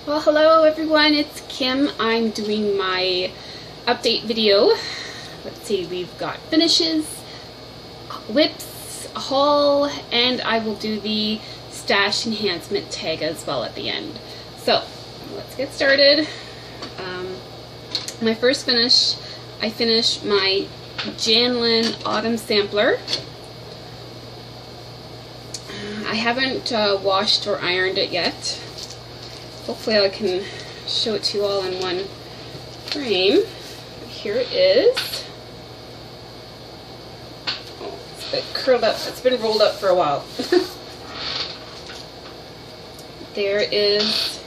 Well, hello everyone, it's Kim. I'm doing my update video. Let's see, we've got finishes, whips, a haul, and I will do the stash enhancement tag as well at the end. So, let's get started. My first finish, I finished my Janlin Autumn Sampler. I haven't washed or ironed it yet. Hopefully I can show it to you all in one frame. Here it is. Oh, it's a bit curled up. It's been rolled up for a while. There is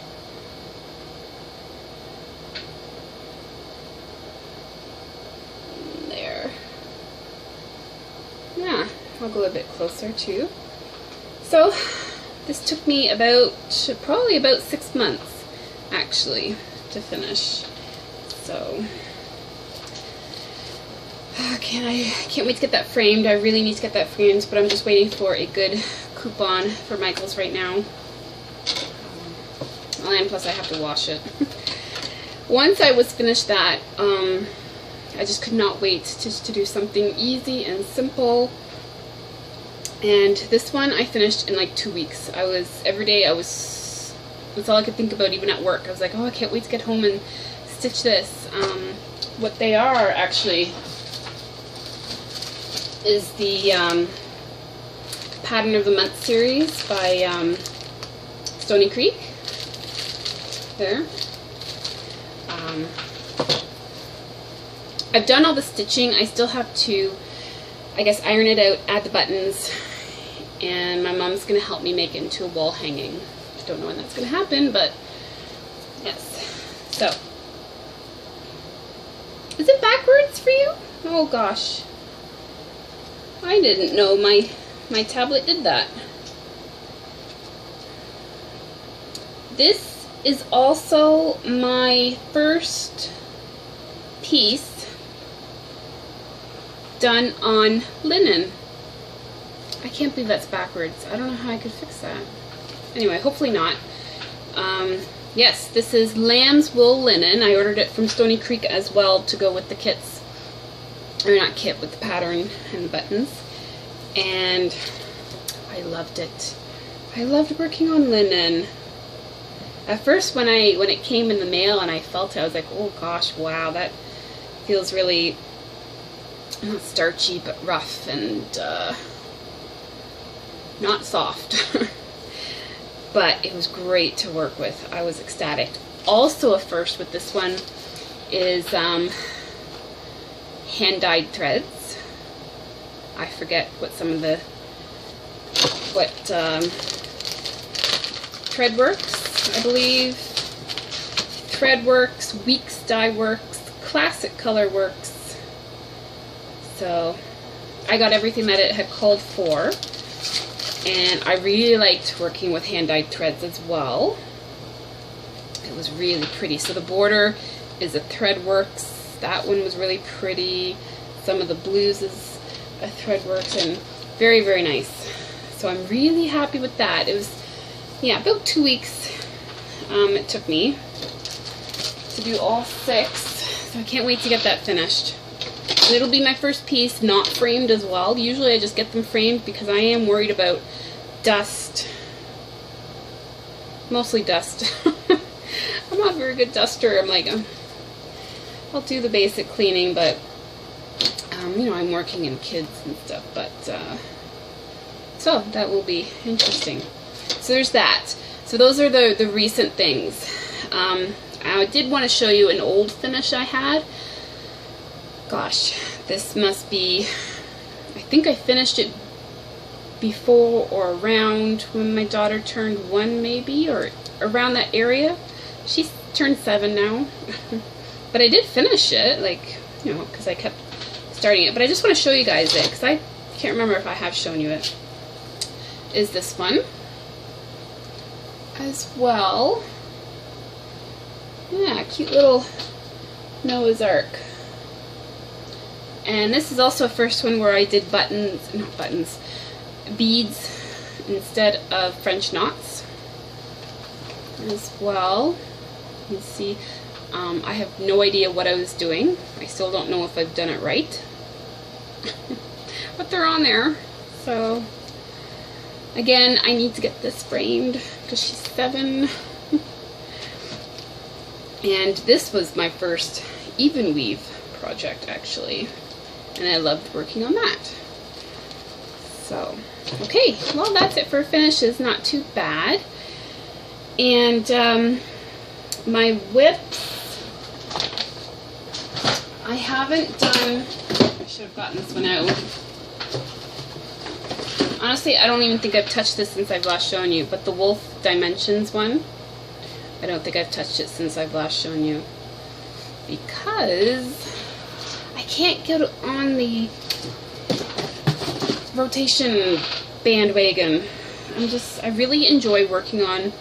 there. Yeah, I'll go a bit closer too. So this took me probably about 6 months actually to finish. So I can't wait to get that framed. I really need to get that framed, but I'm just waiting for a good coupon for Michael's right now. And plus I have to wash it. Once I was finished that, I just could not wait to do something easy and simple. And this one I finished in like 2 weeks. Every day that's all I could think about, even at work. I was like, oh, I can't wait to get home and stitch this. What they are actually is the Pattern of the Month series by Stony Creek. There. I've done all the stitching. I still have to, I guess, iron it out, add the buttons, and my mom's going to help me make it into a wall hanging. I don't know when that's going to happen, but yes. So, is it backwards for you? Oh gosh. I didn't know my tablet did that. This is also my first piece done on linen. I can't believe that's backwards. I don't know how I could fix that. Anyway, hopefully not. Yes, this is lamb's wool linen. I ordered it from Stony Creek as well to go with the kits. Or not kit, with the pattern and the buttons. And I loved it. I loved working on linen. At first when it came in the mail and I felt it, I was like, oh gosh, wow, that feels really not starchy, but rough and not soft. But it was great to work with. I was ecstatic. Also a first with this one is hand-dyed threads. I forget what some of the Threadworks, I believe. Threadworks, Weeks Dye Works, Classic Color Works. So I got everything that it had called for, and I really liked working with hand-dyed threads as well. It was really pretty. So the border is a Threadworks. That one was really pretty. Some of the blues is a Threadworks, and very, very nice. So I'm really happy with that. It was, yeah, about 2 weeks it took me to do all 6. So I can't wait to get that finished. And it'll be my first piece not framed as well. Usually I just get them framed because I am worried about dust. Mostly dust. I'm not a very good duster. I'm like, I'll do the basic cleaning, but you know, I'm working in kids and stuff. But so that will be interesting. So there's that. So those are the recent things. I did want to show you an old finish I had. Gosh, this must be, I think I finished it before or around when my daughter turned 1 maybe, or around that area. She's turned 7 now. But I did finish it, like, you know, because I kept starting it. But I just want to show you guys it, because I can't remember if I have shown you it. Is this one as well. Yeah, cute little Noah's Ark. And this is also a first one where I did beads instead of French knots. as well. You can see I have no idea what I was doing. I still don't know if I've done it right. But they're on there. So again, I need to get this framed because she's 7. And this was my first even weave project actually. And I loved working on that. So, okay, well that's it for finishes, not too bad. And my whips, I haven't done, I should have gotten this one out. Honestly, I don't even think I've touched this since I've last shown you, but the Wolf Dimensions one, I don't think I've touched it since I've last shown you. Because I can't get on the rotation bandwagon. I really enjoy working on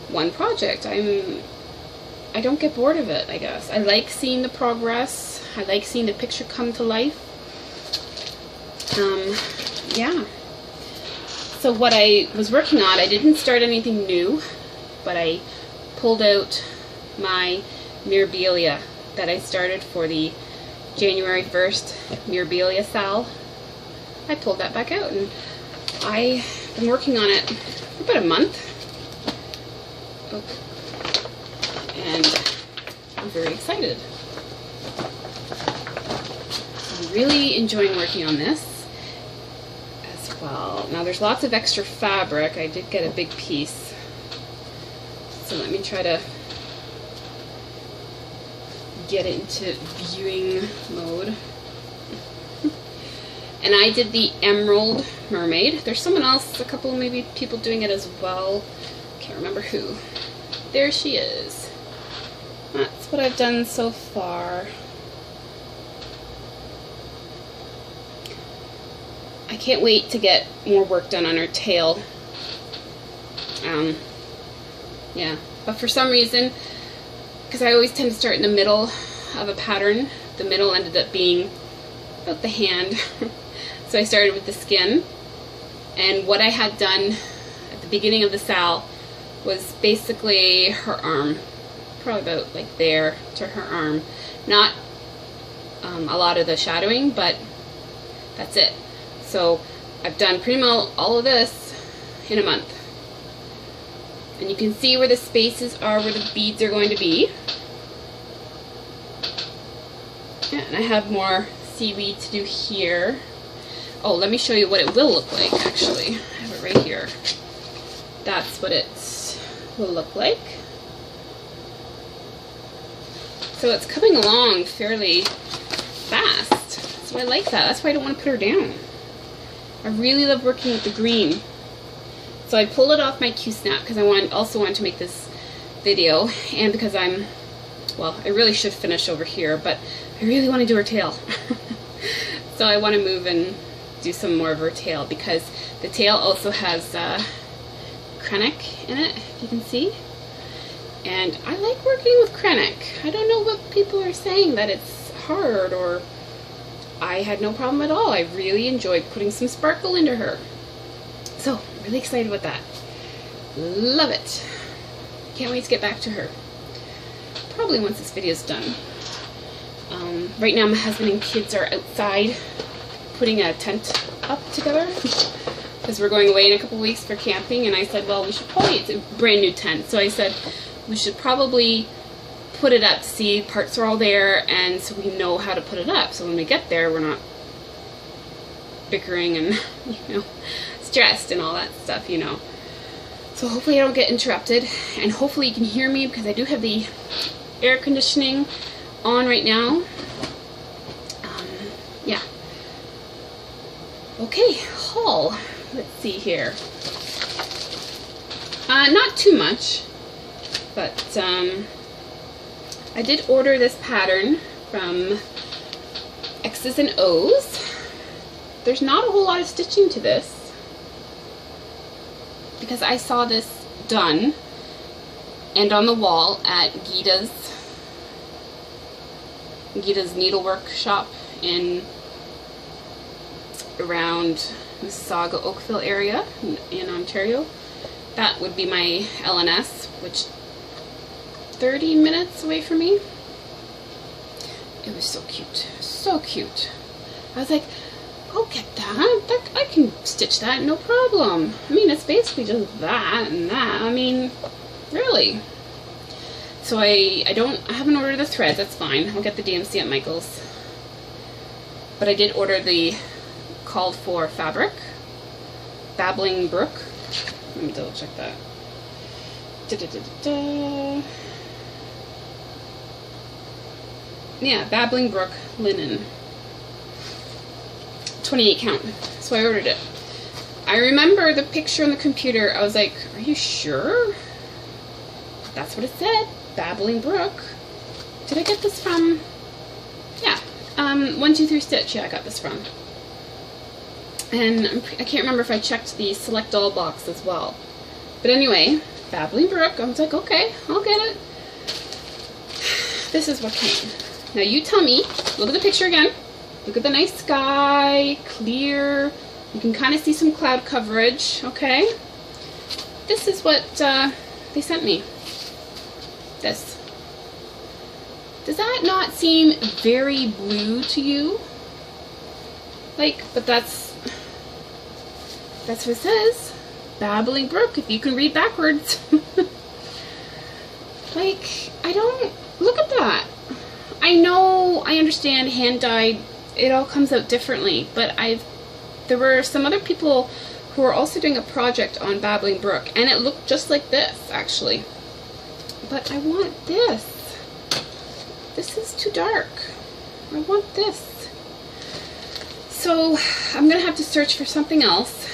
one project. I don't get bored of it, I guess. I like seeing the progress. I like seeing the picture come to life. Yeah. So what I was working on, I didn't start anything new, but I pulled out my Mirabilia that I started for the January 1st Mirabilia Sal. I pulled that back out, and I've been working on it for about a month. And I'm very excited. I'm really enjoying working on this as well. Now there's lots of extra fabric. I did get a big piece. So let me try to get it into viewing mode. And I did the Emerald Mermaid. There's someone else, a couple maybe people doing it as well. Can't remember who. There she is. That's what I've done so far. I can't wait to get more work done on her tail. Yeah, but for some reason, because I always tend to start in the middle of a pattern, the middle ended up being about the hand. So I started with the skin, and what I had done at the beginning of the sal was basically her arm, probably about like there to her arm. Not a lot of the shadowing, but that's it. So I've done pretty much all of this in a month. And you can see where the spaces are, where the beads are going to be. Yeah, and I have more seaweed to do here. Oh, let me show you what it will look like, actually. I have it right here. That's what it will look like. So it's coming along fairly fast. So I like that. That's why I don't want to put her down. I really love working with the green. So I pulled it off my Q-snap because I also wanted to make this video, and because well, I really should finish over here, but I really want to do her tail. So I want to move and do some more of her tail, because the tail also has Krennic in it, if you can see. And I like working with Krennic. I don't know what people are saying, that it's hard, or I had no problem at all. I really enjoyed putting some sparkle into her. So, really excited about that. Love it. Can't wait to get back to her. Probably once this video is done. Right now my husband and kids are outside putting a tent up together because we're going away in a couple weeks for camping, and I said, well, we should probably, it's a brand new tent, so I said we should probably put it up to see parts are all there, and so we know how to put it up, so when we get there we're not bickering and, you know, stressed and all that stuff, you know. So hopefully I don't get interrupted, and hopefully you can hear me because I do have the air conditioning on right now. Yeah. Okay, haul. Let's see here. Not too much, but I did order this pattern from X's and O's. There's not a whole lot of stitching to this because I saw this done and on the wall at Gita's needlework shop in around Mississauga, Oakville area in Ontario. That would be my LNS, which 30 minutes away from me. It was so cute. So cute. I was like, I'll get that. I can stitch that, no problem. I mean, it's basically just that and that. I mean, really. So I haven't ordered the threads, that's fine. I'll get the DMC at Michael's. But I did order the called for fabric. Babbling Brook. Let me double check that. Yeah, Babbling Brook linen. 28 count. So I ordered it. I remember the picture on the computer. I was like, are you sure? That's what it said. Babbling Brook. Did I get this from? Yeah. 123 Stitch. Yeah, I got this from. And I can't remember if I checked the Select All box as well. But anyway, Babbling Brook. I was like, okay, I'll get it. This is what came. Now you tell me. Look at the picture again. Look at the nice sky, clear. You can kind of see some cloud coverage, okay? This is what they sent me. This. Does that not seem very blue to you? Like, but that's what it says. Babbling Brook, if you can read backwards. Like, I don't, look at that. I know, I understand hand-dyed, it all comes out differently, but there were some other people who were also doing a project on Babbling Brook, and it looked just like this, actually. But I want this. This is too dark. I want this. So, I'm gonna have to search for something else.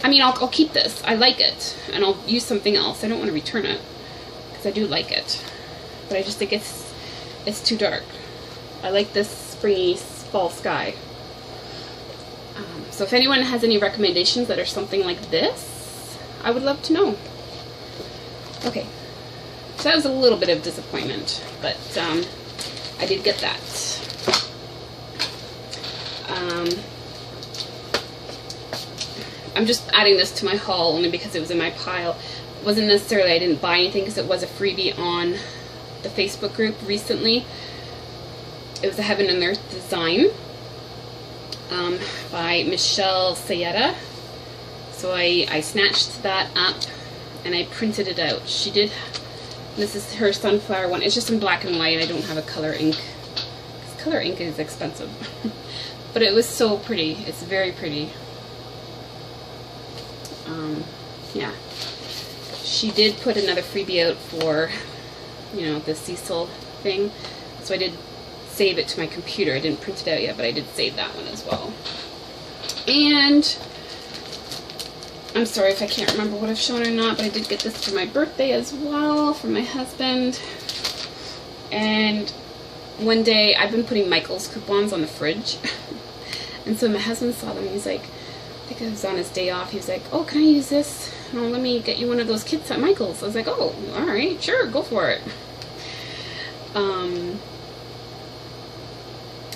I mean, I'll keep this. I like it, and I'll use something else. I don't want to return it, because I do like it. But I just think it's too dark. I like this springy fall sky. So if anyone has any recommendations that are something like this, I would love to know. Okay, so that was a little bit of disappointment, but I did get that. I'm just adding this to my haul only because it was in my pile. It wasn't necessarily I didn't buy anything, because it was a freebie on the Facebook group recently. It was a Heaven and Earth design by Michelle Sayetta. So I snatched that up and I printed it out. She did, this is her sunflower one. It's just in black and white. I don't have a color ink. Because color ink is expensive. But it was so pretty. It's very pretty. Yeah. She did put another freebie out for, you know, the Cecil thing. So I did save it to my computer. I didn't print it out yet, but I did save that one as well. And I'm sorry if I can't remember what I've shown or not, but I did get this for my birthday as well, from my husband. And one day, I've been putting Michael's coupons on the fridge. And so my husband saw them, he's like, I think it was on his day off, he was like, oh, can I use this? Oh, let me get you one of those kits at Michael's. I was like, oh, alright, sure, go for it.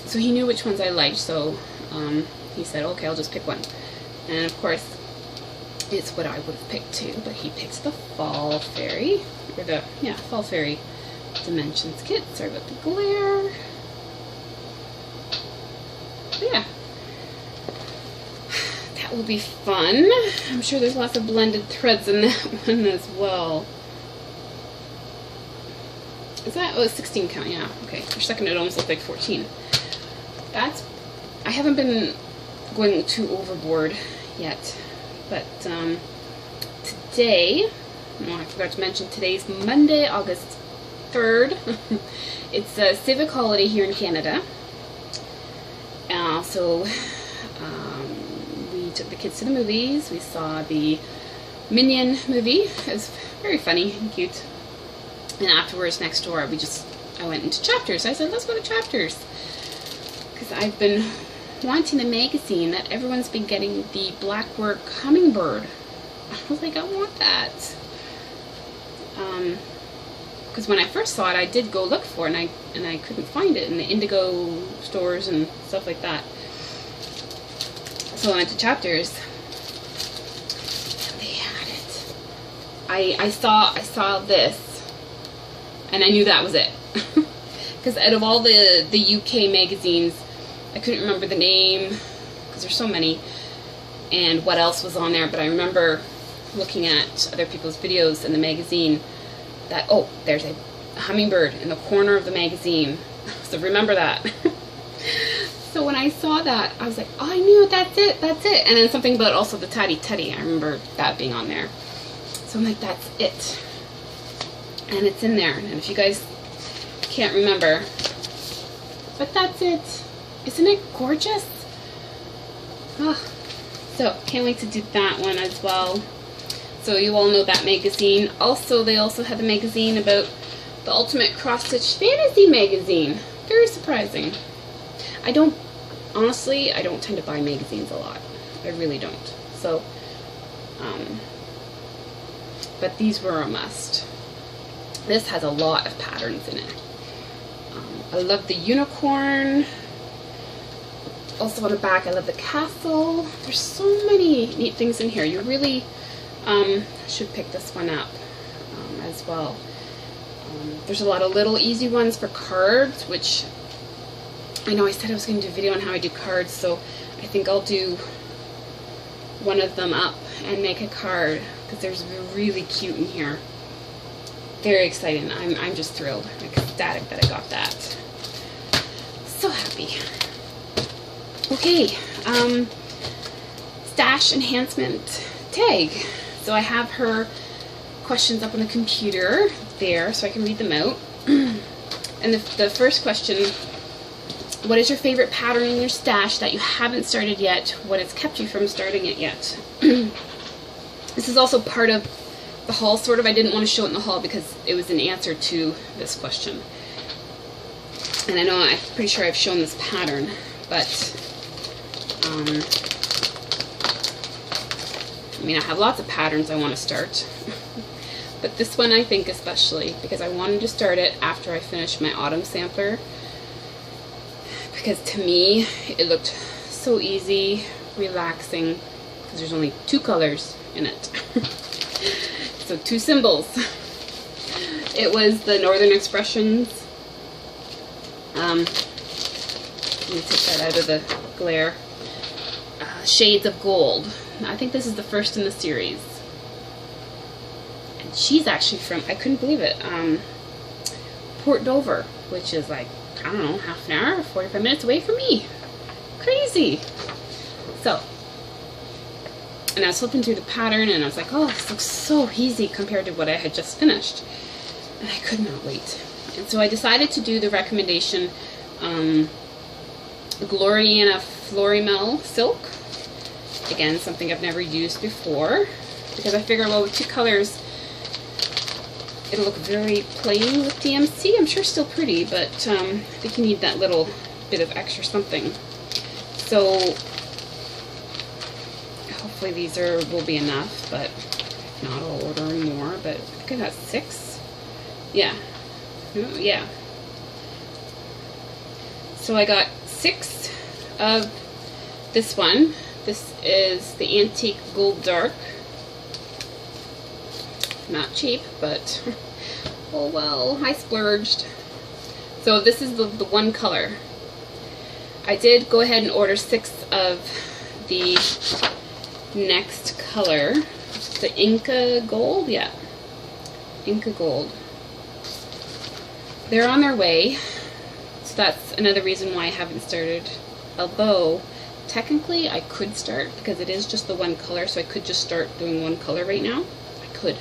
So he knew which ones I liked, so he said, okay, I'll just pick one. And of course, it's what I would have picked too, but he picked the Fall Fairy, or the, yeah, Fall Fairy Dimensions kit. Sorry about the glare. But yeah. That will be fun. I'm sure there's lots of blended threads in that one as well. Is that, oh, 16 count, yeah. Okay, for a second it almost looked like 14. That's, I haven't been going too overboard yet, but today, oh, I forgot to mention, today's Monday, August 3rd. It's a civic holiday here in Canada. So we took the kids to the movies. We saw the Minion movie. It was very funny and cute. And afterwards, next door, I went into Chapters. I said, let's go to Chapters. Because I've been wanting a magazine that everyone's been getting, the Blackwork Hummingbird. I was like, I want that. Because when I first saw it, I did go look for it, and I couldn't find it in the Indigo stores and stuff like that. So I went to Chapters, and they had it. I saw this, and I knew that was it. Because out of all the UK magazines, I couldn't remember the name, because there's so many, and what else was on there, but I remember looking at other people's videos in the magazine that, oh, there's a hummingbird in the corner of the magazine. So remember that. So when I saw that, I was like, oh, I knew it, that's it, that's it. And then something about also the Tatty Teddy, I remember that being on there. So I'm like, that's it. And it's in there. And if you guys can't remember, but that's it. Isn't it gorgeous? Oh, so can't wait to do that one as well. So you all know that magazine. Also, they also had the magazine about the Ultimate Cross Stitch Fantasy magazine. Very surprising. Honestly, I don't tend to buy magazines a lot. I really don't. So, but these were a must. This has a lot of patterns in it. I love the unicorn. Also on the back, I love the castle. There's so many neat things in here. You really should pick this one up as well. There's a lot of little easy ones for cards, which I know I said I was going to do a video on how I do cards, so I think I'll do one of them up and make a card, because there's really cute in here. Very exciting. I'm just thrilled. I'm ecstatic that I got that. So happy. Okay, stash enhancement tag. So I have her questions up on the computer there so I can read them out. And the first question, what is your favorite pattern in your stash that you haven't started yet? What has kept you from starting it yet? This is also part of the haul, sort of. I didn't want to show it in the haul because it was an answer to this question. And I know, I'm pretty sure I've shown this pattern, but I mean, I have lots of patterns I want to start. But this one I think especially, because I wanted to start it after I finished my autumn sampler. Because to me, it looked so easy, relaxing, because there's only 2 colors in it. So 2 symbols. It was the Northern Expressions. Let me take that out of the glare. Shades of Gold. I think this is the first in the series. And she's actually from, I couldn't believe it, Port Dover, which is like, I don't know, half an hour, 45 minutes away from me. Crazy. So, and I was flipping through the pattern and I was like, oh, this looks so easy compared to what I had just finished. And I could not wait. And so I decided to do the recommendation Gloriana Florimel Silk. Again, something I've never used before, because I figure, well, with 2 colors, it'll look very plain with DMC. I'm sure still pretty, but I think you need that little bit of extra something. So hopefully these will be enough, but if not, I'll order more. But I think I got 6. Yeah. Yeah. So I got 6 of this one. This is the Antique Gold Dark. Not cheap, but oh well, I splurged. So this is the one color. I did go ahead and order 6 of the next color. The Inca Gold, yeah. Inca Gold. They're on their way, so that's another reason why I haven't started. Although, technically I could start, because it is just the one color, so I could just start doing one color right now. I could.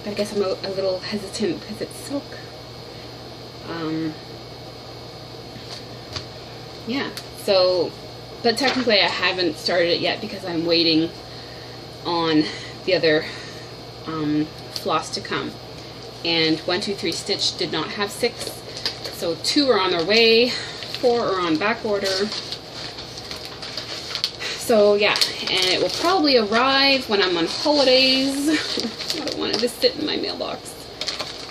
But I guess I'm a little hesitant because it's silk. Yeah, so, but technically I haven't started it yet because I'm waiting on the other floss to come. And 123 Stitch did not have 6, so 2 are on their way, 4 are on back order. So yeah, and it will probably arrive when I'm on holidays. I don't want it to sit in my mailbox.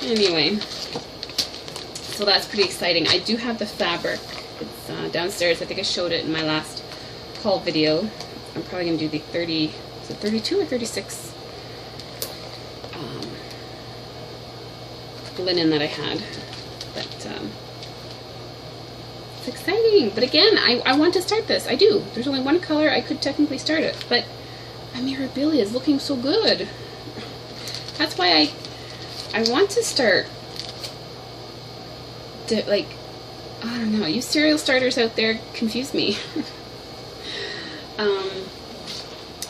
Anyway, so that's pretty exciting. I do have the fabric. It's downstairs. I think I showed it in my last haul video. I'm probably going to do the 30, is it 32 or 36 linen that I had. But it's exciting. But again, I want to start this. I do. There's only one color. I could technically start it. But my Mirabilia is looking so good. That's why I want to start, like, I don't know, you cereal starters out there confuse me.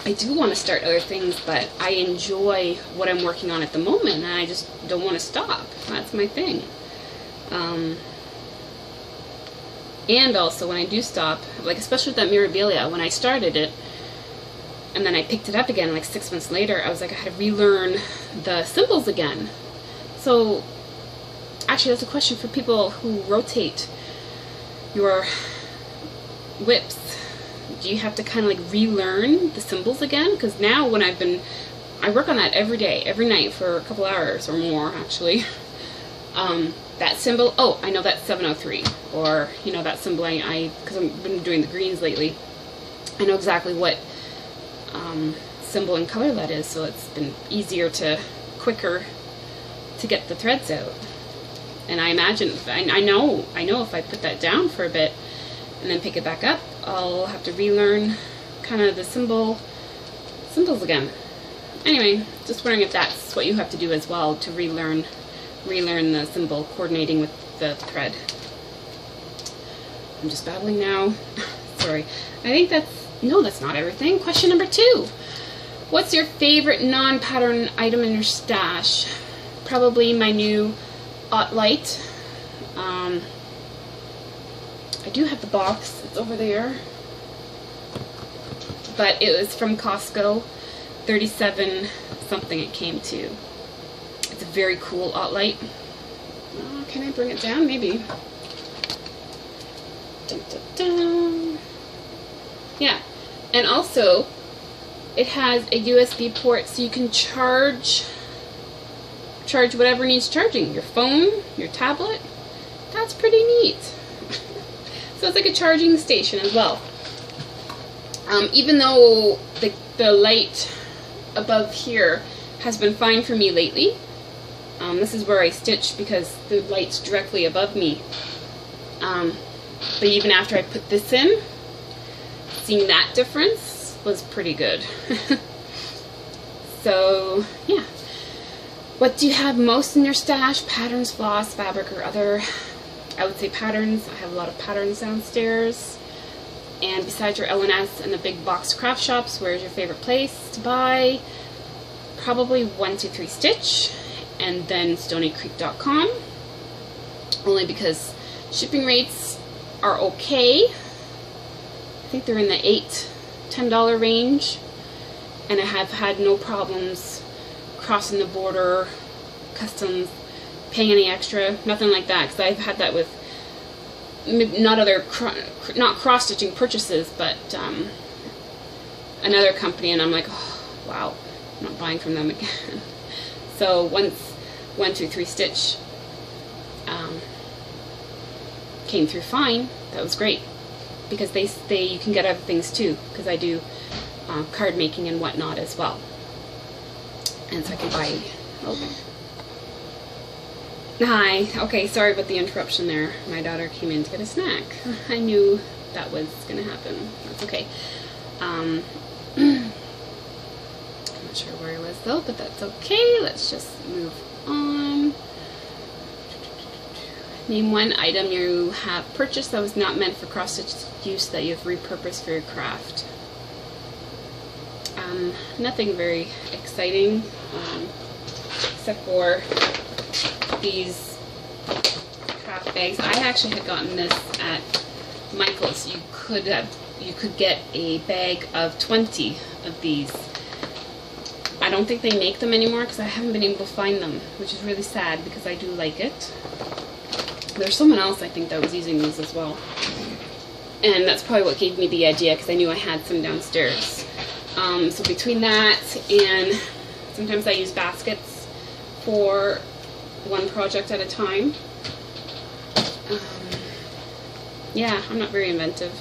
I do want to start other things, but I enjoy what I'm working on at the moment, and I just don't want to stop. That's my thing. And also, when I do stop, like especially with that Mirabilia, when I started it, and then I picked it up again like 6 months later, I was like, I had to relearn the symbols again. So, actually, that's a question for people who rotate your whips. Do you have to kind of like relearn the symbols again? Because now when I work on that every day, every night for a couple hours or more, actually. That symbol, oh, I know that's 703. Or, you know, that symbol, because I've been doing the greens lately, I know exactly what symbol and color that is, so it's been quicker to get the threads out. And I imagine, I know if I put that down for a bit and then pick it back up, I'll have to relearn kind of the symbols again. Anyway, just wondering if that's what you have to do as well, to relearn the symbol coordinating with the thread. I'm just babbling now. Sorry. I think that's not everything. Question number 2. What's your favorite non-pattern item in your stash? Probably my new light. I do have the box. It's over there. But it was from Costco. 37 something it came to. It's a very cool light. Can I bring it down? Maybe. Dun, dun, dun. Yeah. And also, it has a USB port so you can charge whatever needs charging. Your phone, your tablet. That's pretty neat. So it's like a charging station as well. Even though the light above here has been fine for me lately. This is where I stitch because the light's directly above me. But even after I put this in, seeing that difference was pretty good. So, yeah. What do you have most in your stash? Patterns, floss, fabric, or other? I would say patterns. I have a lot of patterns downstairs. And besides your L&S and the big box craft shops, where's your favorite place to buy? Probably 123 Stitch, and then stonycreek.com. Only because shipping rates are okay. I think they're in the $8–10 range, and I have had no problems crossing the border, customs, paying any extra, nothing like that. Because I've had that with not cross-stitching purchases, but another company, and I'm like, oh, wow, I'm not buying from them again. So once 123 Stitch came through fine, that was great, because you can get other things too, because I do card making and whatnot as well, and so I can buy. Oh. Hi. Okay, sorry about the interruption there. My daughter came in to get a snack. I knew that was going to happen. That's okay. I'm not sure where I was though, but that's okay. Let's just move on. Name one item you have purchased that was not meant for cross-stitch use that you have repurposed for your craft. Nothing very exciting, except for these craft bags. I actually had gotten this at Michael's. You could get a bag of 20 of these. I don't think they make them anymore because I haven't been able to find them, which is really sad because I do like it. There's someone else I think that was using these as well, and that's probably what gave me the idea, because I knew I had some downstairs. So between that and sometimes I use baskets for one project at a time. Yeah, I'm not very inventive.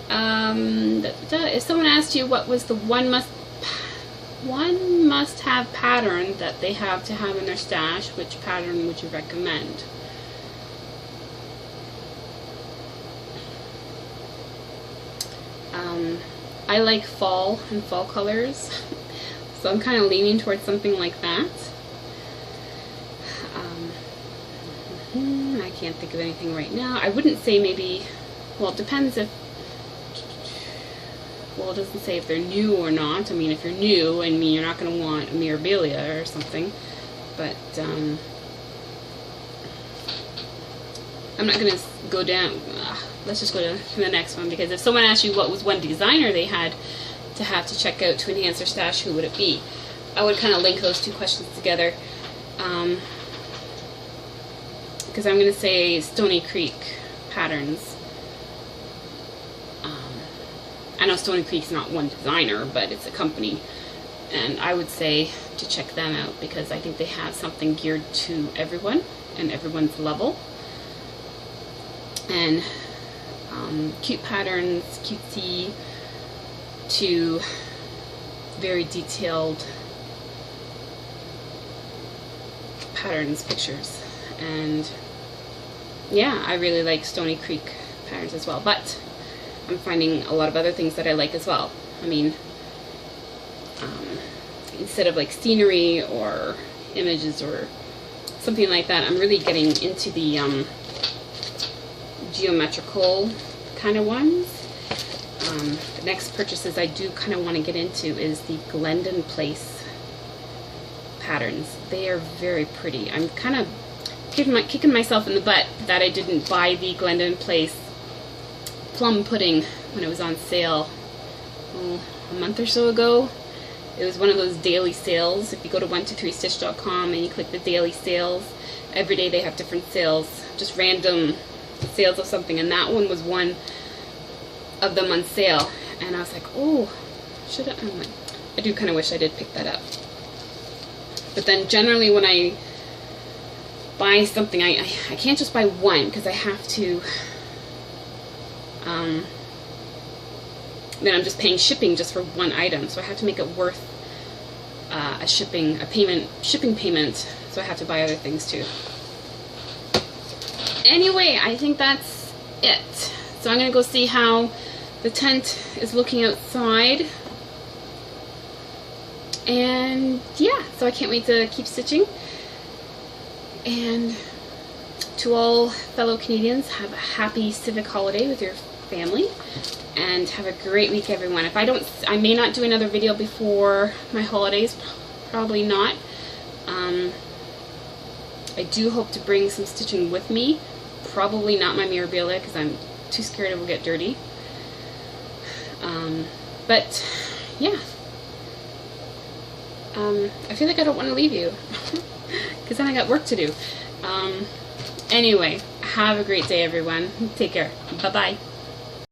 If someone asked you what was the one must-have pattern that they have to have in their stash, which pattern would you recommend? I like fall and fall colors, so I'm kind of leaning towards something like that. I can't think of anything right now. I wouldn't say maybe, well, it depends if, well, it doesn't say if they're new or not. I mean, if you're new, I mean, you're not going to want a Mirabilia or something, but I'm not going to go down, let's just go to the next one, because if someone asked you what was one designer they had to have to check out to enhance their stash, who would it be? I would kind of link those two questions together, because I'm going to say Stony Creek patterns. I know Stony Creek's not one designer, but it's a company, and I would say to check them out because I think they have something geared to everyone and everyone's level. And cute patterns, cutesy to very detailed patterns, pictures, and yeah, I really like Stony Creek patterns as well, but I'm finding a lot of other things that I like as well. I mean, instead of like scenery or images or something like that, I'm really getting into the geometrical kind of ones. The next purchases I do kind of want to get into is the Glendon Place patterns. They are very pretty. I'm kind of kicking myself in the butt that I didn't buy the Glendon Place plum pudding when it was on sale a month or so ago. It was one of those daily sales. If you go to 123stitch.com and you click the daily sales, every day they have different sales, just random sales of something, and that one was one of them on sale, and I was like, oh, should I? I do kind of wish I did pick that up. But then generally when I buy something, I can't just buy one, because I have to, then I'm just paying shipping just for one item, so I have to make it worth a shipping payment, so I have to buy other things too. Anyway, I think that's it. So I'm going to go see how the tent is looking outside. And yeah, so I can't wait to keep stitching. And to all fellow Canadians, have a happy civic holiday with your family. And have a great week, everyone. If I may not do another video before my holidays. Probably not. I do hope to bring some stitching with me. Probably not my Mirabilia because I'm too scared it will get dirty. But yeah, I feel like I don't want to leave you because then I got work to do. Anyway, have a great day, everyone. Take care. Bye-bye.